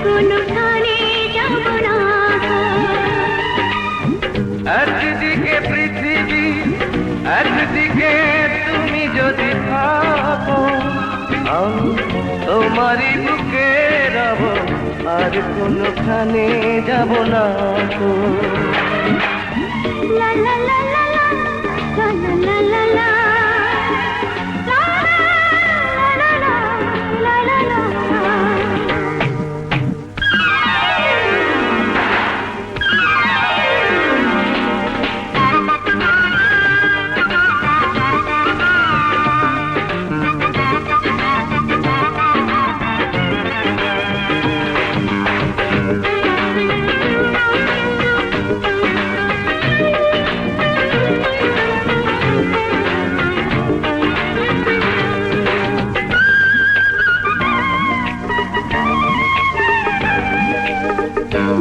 কোনখানে যাব না গো। একদিকে পৃথিবী, একদিকে তুমি যদি থাকো, আমি তোমারই বুকে রব, আর কোনখানে যাব না গো। লা লা লা লা লা, লা লা লা লা লা, লা লা লা লা লা লা।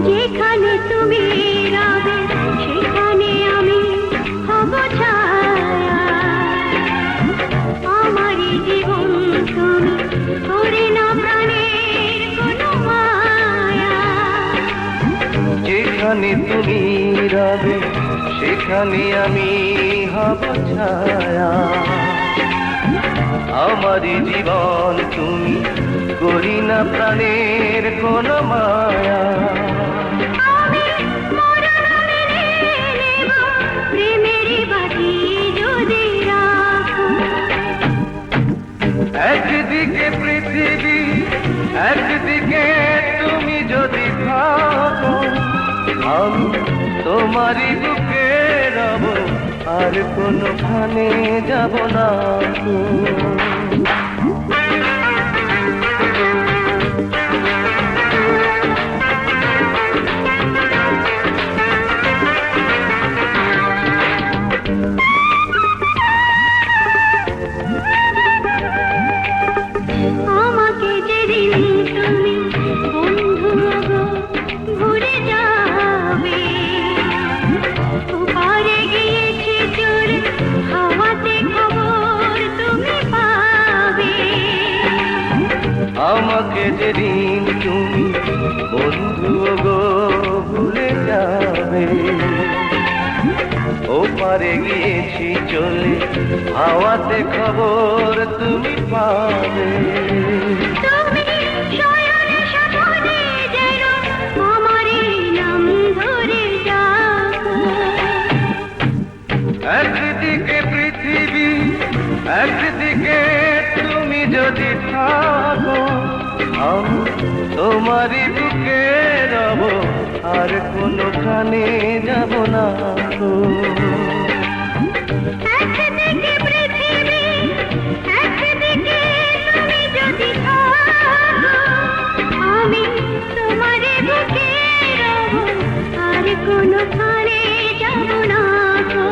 যেখানে তুমি রবে সেখানে আমি হব ছায়া, আমারই জীবন তুমি করে না প্রাণের কোনো মায়া। যেখানে তুমি রবে সেখানে আমি হব ছায়া, আমারই জীবন তুমি করি না প্রাণের কোন মায়া। আমি মরণ মেনে নেব প্রেমের বাজি যদি রাখো। একদিকে পৃথিবী, একদিকে তুমি যদি থাকো, আমি তোমারই বুকে রব, আর কোনখানে যাব না গো। আমাকে যেদিন তুমি বন্ধু গো ভুলে যাবে, ওপারে গিয়েছি চলে হাওয়াতে খবর তুমি পাবে। আমাকে যেদিন তুমি বন্ধু গো ভুলে যাবে, ওপারে গিয়েছি চলে হাওয়াতে খবর তুমি পাবে। তুমি শয়নে স্বপ্নে যেন আমারই নাম ধরে ডাকো। একদিকে পৃথিবী, একদিকে তুমি যদি থাকো, আমি তোমারই বুকে রব, আর কোনখানে যাব না গো। একদিকে পৃথিবী, একদিকে তুমি যদি থাকো, আমি তোমার বুকে রব, আর কোনখানে যাব না গো।